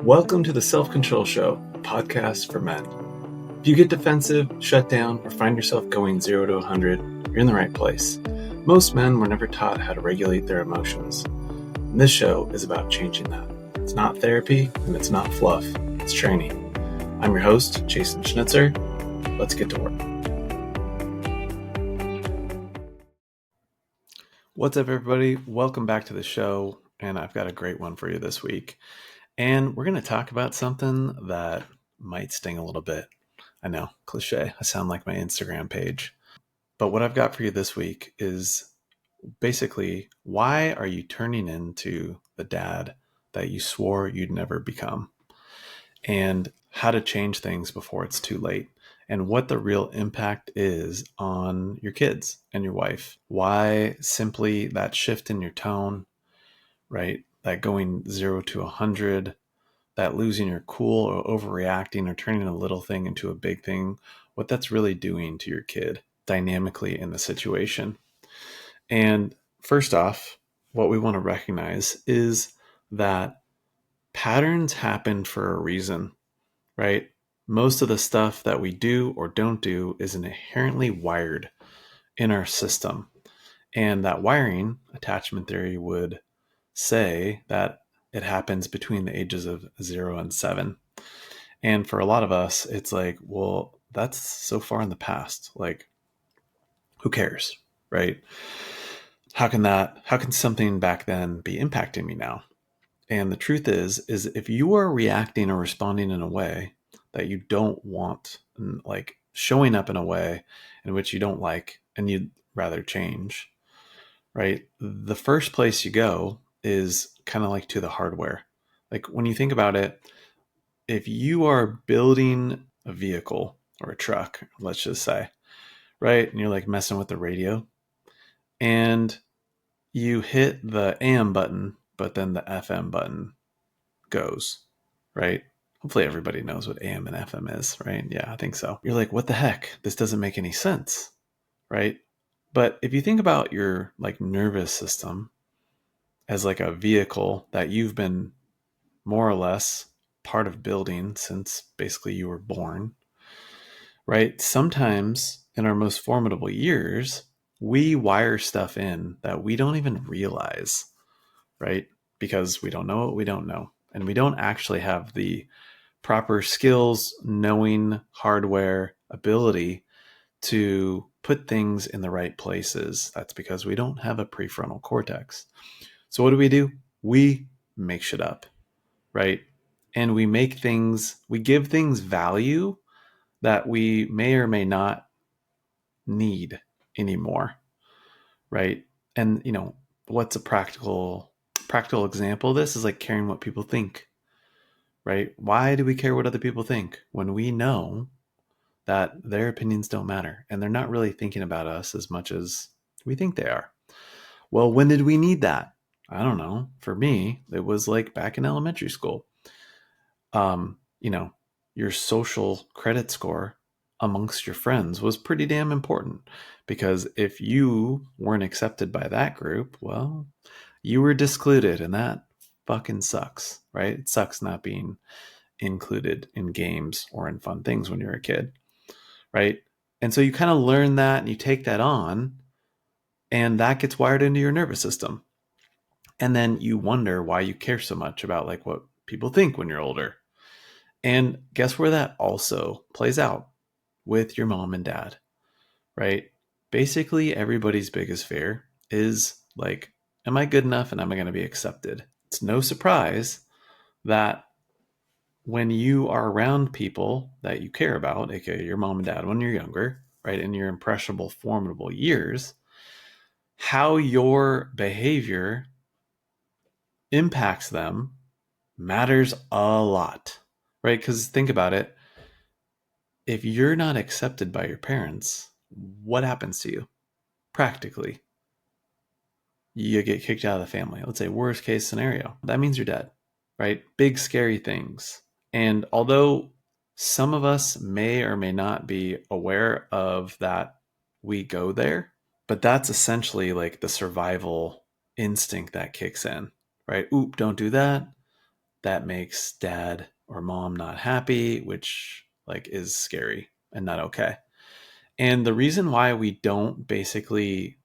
Welcome to the Self-Control Show, a podcast for men. If you get defensive, shut down, or find yourself going 0 to 100, you're in the right place. Most men were never taught how to regulate their emotions. And this show is about changing that. It's not therapy, and it's not fluff. It's training. I'm your host, Jason Schnitzer. Let's get to work. What's up, everybody? Welcome back to the show, and I've got a great one for you this week. And we're going to talk about something that might sting a little bit. I know, cliche. I sound like my Instagram page. But what I've got for you this week is basically, why are you turning into the dad that you swore you'd never become? And how to change things before it's too late. And what the real impact is on your kids and your wife. Why simply that shift in your tone, right? That going 0 to 100, that losing your cool or overreacting or turning a little thing into a big thing, what that's really doing to your kid dynamically in the situation. And first off, what we want to recognize is that patterns happen for a reason, right? Most of the stuff that we do or don't do is inherently wired in our system. And that wiring, attachment theory would say that it happens between the ages of 0 and 7. And for a lot of us, it's like, well, that's so far in the past. Like, who cares, right? How can something back then be impacting me now? And the truth is if you are reacting or responding in a way that you don't want, like showing up in a way in which you don't like and you'd rather change, right? The first place you go is kind of like to the hardware. Like when you think about it, if you are building a vehicle or a truck, let's just say, right? And you're like messing with the radio and you hit the AM button, but then the FM button goes, right? Hopefully everybody knows what AM and FM is, right? Yeah, I think so. You're like, what the heck? This doesn't make any sense, right? But if you think about your like nervous system as like a vehicle that you've been more or less part of building since basically you were born, right? Sometimes in our most formidable years, we wire stuff in that we don't even realize, right? Because we don't know what we don't know. And we don't actually have the proper skills, knowing, hardware, ability to put things in the right places. That's because we don't have a prefrontal cortex. So what do? We make shit up, right? And we give things value that we may or may not need anymore, right? And what's a practical example of this is like caring what people think, right? Why do we care what other people think when we know that their opinions don't matter and they're not really thinking about us as much as we think they are? Well, when did we need that? I don't know. For me, it was like back in elementary school. Your social credit score amongst your friends was pretty damn important, because if you weren't accepted by that group, well, you were discluded, and that fucking sucks, right? It sucks not being included in games or in fun things when you're a kid, right? And so you kind of learn that and you take that on, and that gets wired into your nervous system. And then you wonder why you care so much about like what people think when you're older. And guess where that also plays out? With your mom and dad, right? Basically, everybody's biggest fear is like, am I good enough and am I going to be accepted? It's no surprise that when you are around people that you care about, aka your mom and dad when you're younger, right, in your impressionable, formidable years, how your behavior impacts them matters a lot, right? Because think about it. If you're not accepted by your parents, what happens to you? Practically, you get kicked out of the family. Let's say worst case scenario. That means you're dead, right? Big, scary things. And although some of us may or may not be aware of that, we go there, but that's essentially like the survival instinct that kicks in, right? Oop, don't do that. that makes dad or mom not happy, which like is scary and not okay. And the reason why we don't basically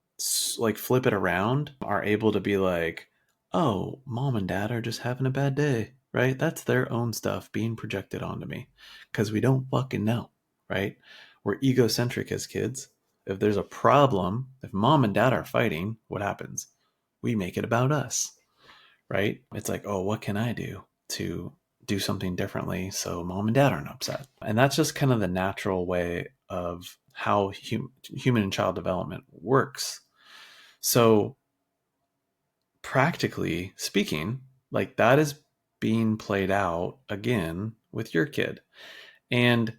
like flip it around, are able to be like, oh, mom and dad are just having a bad day, right? That's their own stuff being projected onto me because we don't fucking know, right? We're egocentric as kids. If there's a problem, if mom and dad are fighting, what happens? We make it about us, right? It's like, oh, what can I do to do something differently so mom and dad aren't upset? And that's just kind of the natural way of how human and child development works. So, practically speaking, like that is being played out again with your kid. And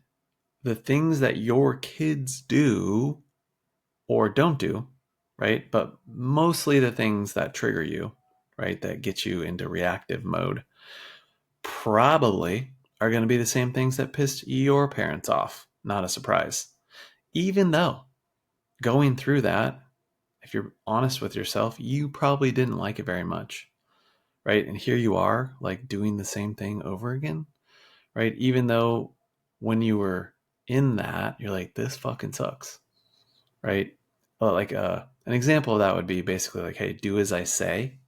the things that your kids do or don't do, right? But mostly the things that trigger you, right? That get you into reactive mode probably are going to be the same things that pissed your parents off. Not a surprise. Even though going through that, if you're honest with yourself, you probably didn't like it very much, right? And here you are, like doing the same thing over again, right? Even though when you were in that, you're like, this fucking sucks, right? Well, like an example of that would be basically like, hey, do as I say,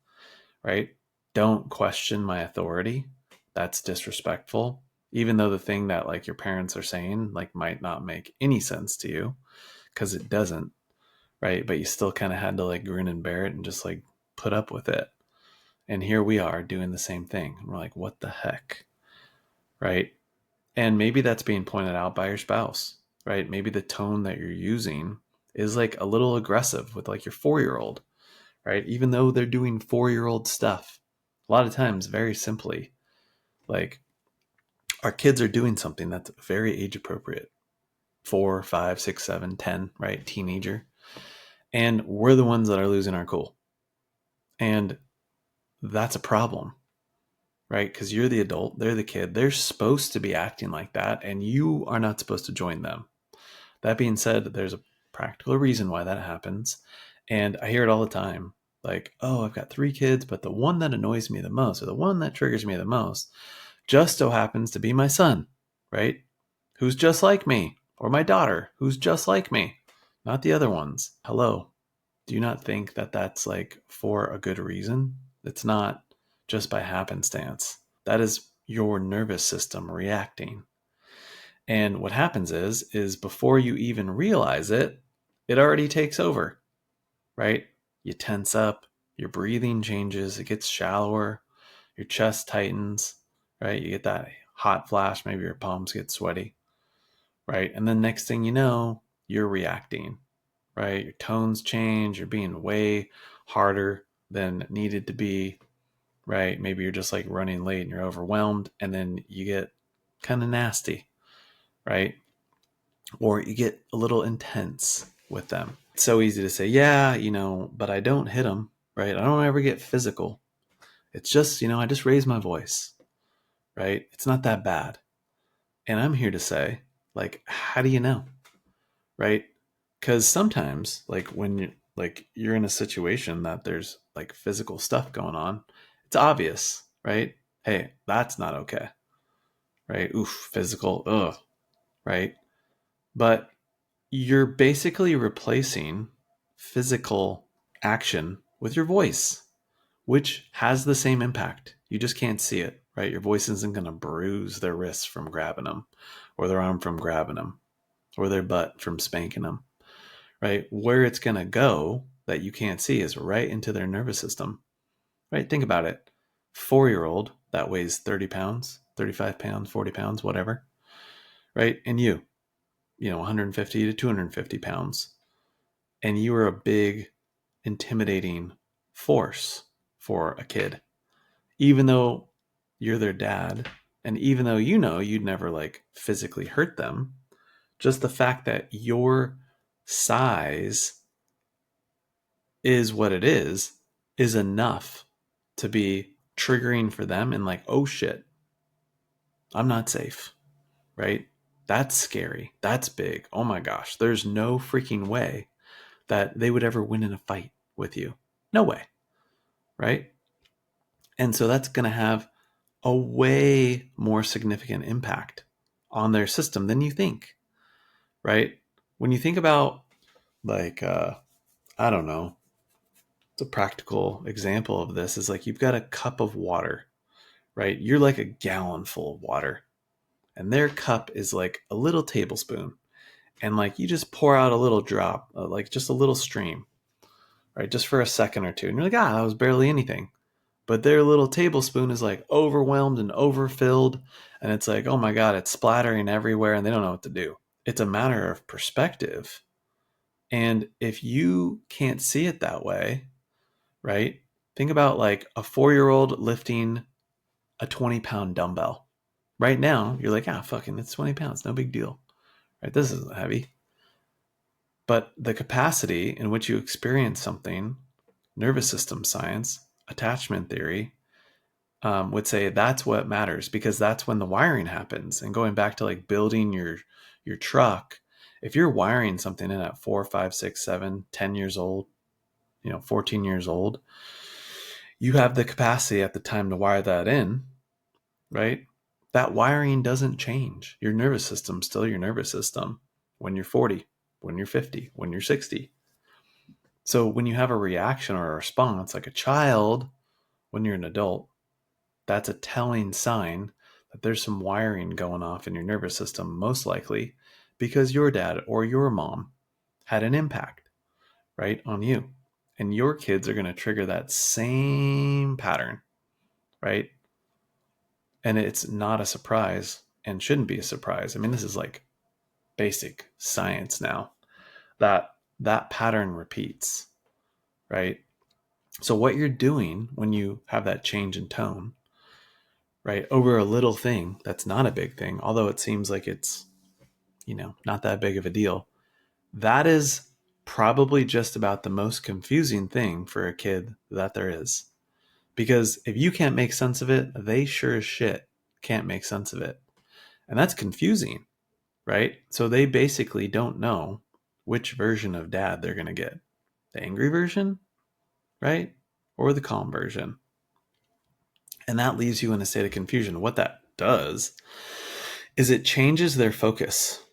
right? Don't question my authority. That's disrespectful. Even though the thing that like your parents are saying like might not make any sense to you because it doesn't, right? But you still kind of had to like grin and bear it and just like put up with it. And here we are doing the same thing. We're like, what the heck, right? And maybe that's being pointed out by your spouse, right? Maybe the tone that you're using is like a little aggressive with like your 4-year-old, right? Even though they're doing 4-year-old stuff, a lot of times, very simply, like our kids are doing something that's very age appropriate. 4, 5, 6, 7, 10, right? Teenager. And we're the ones that are losing our cool. And that's a problem, right? Because you're the adult, they're the kid. They're supposed to be acting like that, and you are not supposed to join them. That being said, there's a practical reason why that happens. And I hear it all the time. Like, oh, I've got 3 kids, but the one that annoys me the most or the one that triggers me the most just so happens to be my son, right? Who's just like me, or my daughter, who's just like me, not the other ones. Hello. Do you not think that that's like for a good reason? It's not just by happenstance. That is your nervous system reacting. And what happens is before you even realize it, it already takes over, right? You tense up, your breathing changes, it gets shallower, your chest tightens, right? You get that hot flash, maybe your palms get sweaty, right? And then next thing you know, you're reacting, right? Your tones change, you're being way harder than needed to be, right? Maybe you're just like running late and you're overwhelmed, and then you get kind of nasty, right? Or you get a little intense with them. It's so easy to say, yeah, but I don't hit them, right? I don't ever get physical. It's just, I just raise my voice, right? It's not that bad. And I'm here to say, like, how do you know, right? Because sometimes, like, when you're in a situation that there's like physical stuff going on, it's obvious, right? Hey, that's not okay, right? Oof, physical, ugh, right? But you're basically replacing physical action with your voice, which has the same impact. You just can't see it, right? Your voice isn't going to bruise their wrists from grabbing them, or their arm from grabbing them, or their butt from spanking them, right? Where it's going to go that you can't see is right into their nervous system, right? Think about it. 4-year-old that weighs 30 pounds, 35 pounds, 40 pounds, whatever, right? And you 150 to 250 pounds. And you were a big, intimidating force for a kid, even though you're their dad. And even though you'd never like physically hurt them, just the fact that your size is what it is enough to be triggering for them and like, oh shit, I'm not safe, right? That's scary. That's big. Oh my gosh. There's no freaking way that they would ever win in a fight with you. No way. Right. And so that's going to have a way more significant impact on their system than you think, right? When you think about like, I don't know, the practical example of this is like you've got a cup of water, right? You're like a gallon full of water, and their cup is like a little tablespoon. And like you just pour out a little drop, like just a little stream, right? Just for a second or two. And you're like, that was barely anything. But their little tablespoon is like overwhelmed and overfilled. And it's like, oh my God, it's splattering everywhere and they don't know what to do. It's a matter of perspective. And if you can't see it that way, right? Think about like a 4-year-old lifting a 20-pound dumbbell. Right now, you're like, fucking, it's 20 pounds. No big deal. Right? This isn't heavy. But the capacity in which you experience something, nervous system science, attachment theory, would say that's what matters, because that's when the wiring happens. And going back to like building your truck, if you're wiring something in at 4, 5, 6, 7, 10 years old, 14 years old, you have the capacity at the time to wire that in, right? That wiring doesn't change. Your nervous system's still your nervous system when you're 40, when you're 50, when you're 60. So when you have a reaction or a response like a child, when you're an adult, that's a telling sign that there's some wiring going off in your nervous system, most likely because your dad or your mom had an impact, right, on you. And your kids are going to trigger that same pattern, right? And it's not a surprise and shouldn't be a surprise. I mean, this is like basic science now, that that pattern repeats, right? So what you're doing when you have that change in tone, right, over a little thing that's not a big thing, although it seems like it's, not that big of a deal, that is probably just about the most confusing thing for a kid that there is. Because if you can't make sense of it, they sure as shit can't make sense of it. And that's confusing, right? So they basically don't know which version of dad they're going to get, the angry version, right? Or the calm version. And that leaves you in a state of confusion. What that does is it changes their focus,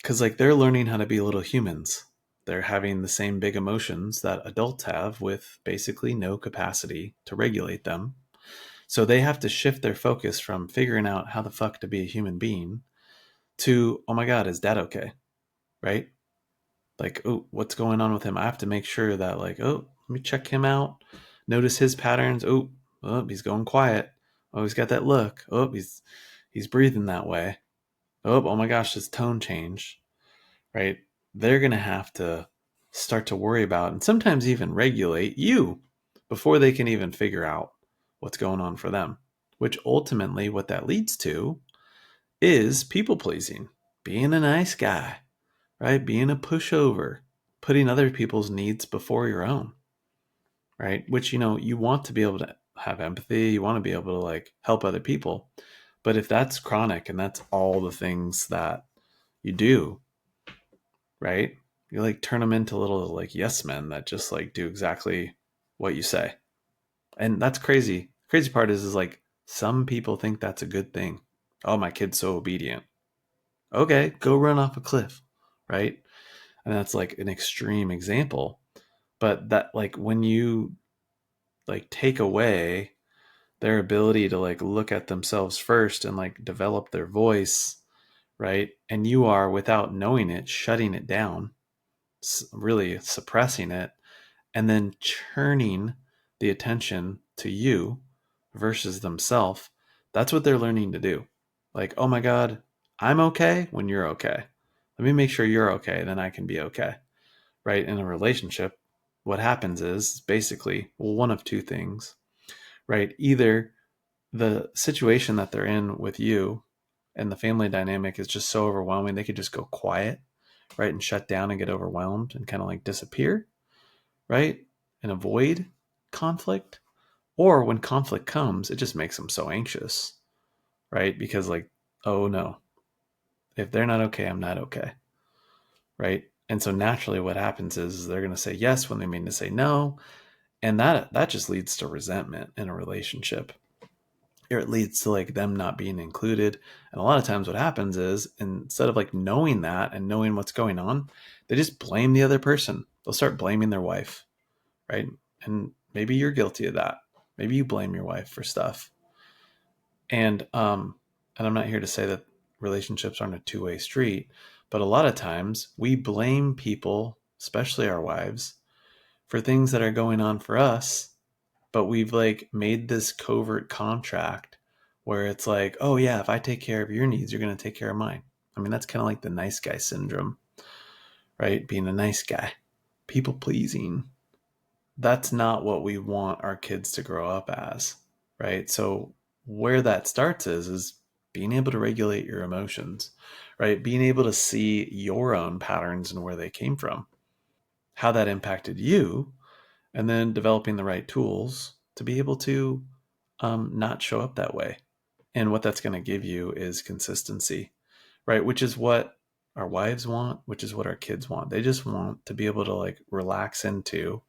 because like they're learning how to be little humans. They're having the same big emotions that adults have with basically no capacity to regulate them. So they have to shift their focus from figuring out how the fuck to be a human being to, oh my God, is dad okay? Right? Like, oh, what's going on with him? I have to make sure that, like, oh, let me check him out, notice his patterns. Oh, he's going quiet. Oh, he's got that look. Oh, he's breathing that way. Oh my gosh, his tone changed. Right? They're gonna have to start to worry about and sometimes even regulate you before they can even figure out what's going on for them. Which ultimately, what that leads to is people pleasing, being a nice guy, right? Being a pushover, putting other people's needs before your own, right? Which, you want to be able to have empathy, you want to be able to like help other people. But if that's chronic and that's all the things that you do, right? You like turn them into little like yes men that just like do exactly what you say. And that's crazy. Crazy part is like some people think that's a good thing. Oh, my kid's so obedient. Okay, go run off a cliff, right? And that's like an extreme example. But that like when you like take away their ability to like look at themselves first and like develop their voice, right? And you are, without knowing it, shutting it down, really suppressing it, and then turning the attention to you versus themselves. That's what they're learning to do. Like, oh my God, I'm okay when you're okay. Let me make sure you're okay, then I can be okay. Right? In a relationship, what happens is basically, well, one of two things, right? Either the situation that they're in with you and the family dynamic is just so overwhelming, they could just go quiet, right? And shut down and get overwhelmed and kind of like disappear, right? And avoid conflict. Or when conflict comes, it just makes them so anxious, right? Because like, oh no, if they're not okay, I'm not okay, right? And so naturally what happens is they're going to say yes when they mean to say no. And that just leads to resentment in a relationship. or it leads to like them not being included. And a lot of times what happens is instead of like knowing that and knowing what's going on, they just blame the other person. They'll start blaming their wife, right? And maybe you're guilty of that. Maybe you blame your wife for stuff. And I'm not here to say that relationships aren't a two-way street, but a lot of times we blame people, especially our wives, for things that are going on for us, but we've like made this covert contract where it's like, oh yeah, if I take care of your needs, you're going to take care of mine. I mean, that's kind of like the nice guy syndrome, right? Being a nice guy, people pleasing. That's not what we want our kids to grow up as, right? So where that starts is being able to regulate your emotions, right? Being able to see your own patterns and where they came from, how that impacted you, and then developing the right tools to be able to not show up that way. And what that's going to give you is consistency, right? Which is what our wives want, which is what our kids want. They just want to be able to like relax into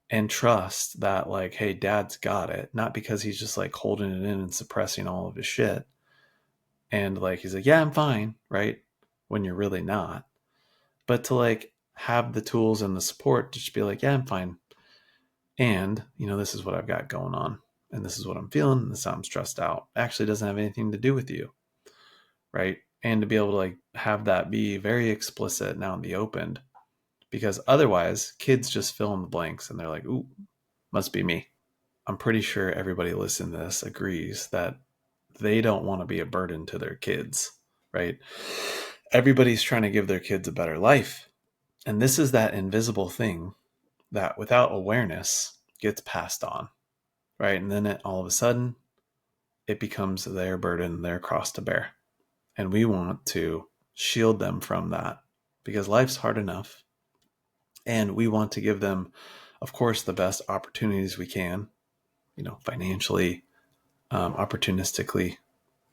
and trust that like, hey, dad's got it, not because he's just like holding it in and suppressing all of his shit. And like, he's like, yeah, I'm fine, right? When you're really not. But to like have the tools and the support to just be like, yeah, I'm fine. And, this is what I've got going on. And this is what I'm feeling. And this is how I'm stressed out. Actually doesn't have anything to do with you, right? And to be able to like have that be very explicit now in the open, because otherwise kids just fill in the blanks and they're like, ooh, must be me. I'm pretty sure everybody listening to this agrees that they don't want to be a burden to their kids, right? Everybody's trying to give their kids a better life. And this is that invisible thing that without awareness gets passed on, right? And then all of a sudden, it becomes their burden, their cross to bear. And we want to shield them from that because life's hard enough. And we want to give them, of course, the best opportunities we can, financially, opportunistically,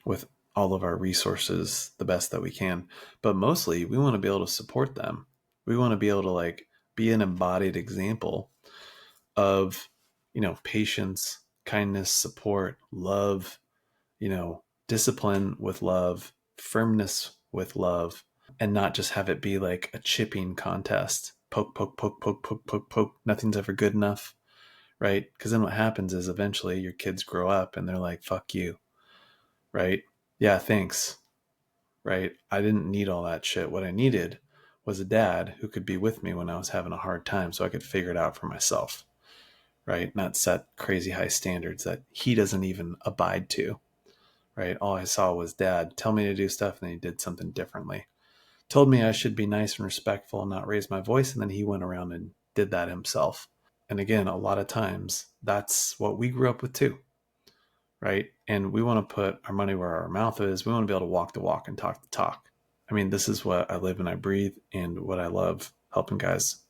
with all of our resources the best that we can. But mostly, we want to be able to support them. We want to be able to like be an embodied example of, patience, kindness, support, love, discipline with love, firmness with love, and not just have it be like a chipping contest. Poke, poke, poke, poke, poke, poke, poke. Nothing's ever good enough, right? Because then what happens is eventually your kids grow up and they're like, fuck you, right? Yeah, thanks, right? I didn't need all that shit. What I needed was a dad who could be with me when I was having a hard time so I could figure it out for myself, right? Not set crazy high standards that he doesn't even abide to, right? All I saw was dad tell me to do stuff and then he did something differently. Told me I should be nice and respectful and not raise my voice, and then he went around and did that himself. And again, a lot of times that's what we grew up with too, right? And we want to put our money where our mouth is. We want to be able to walk the walk and talk the talk. I mean, this is what I live and I breathe and what I love helping guys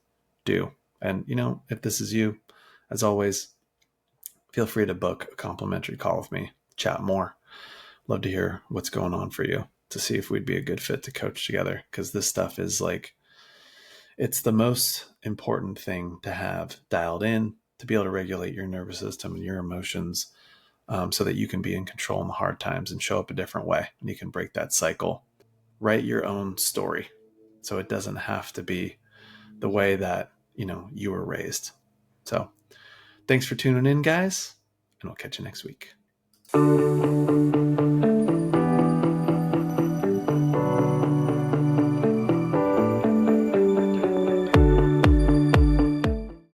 do. And, if this is you, as always, feel free to book a complimentary call with me, chat more. Love to hear what's going on for you to see if we'd be a good fit to coach together. Because this stuff is like, it's the most important thing to have dialed in to be able to regulate your nervous system and your emotions, so that you can be in control in the hard times and show up a different way. And you can break that cycle. Write your own story so it doesn't have to be the way that, you were raised. So thanks for tuning in, guys, and we'll catch you next week.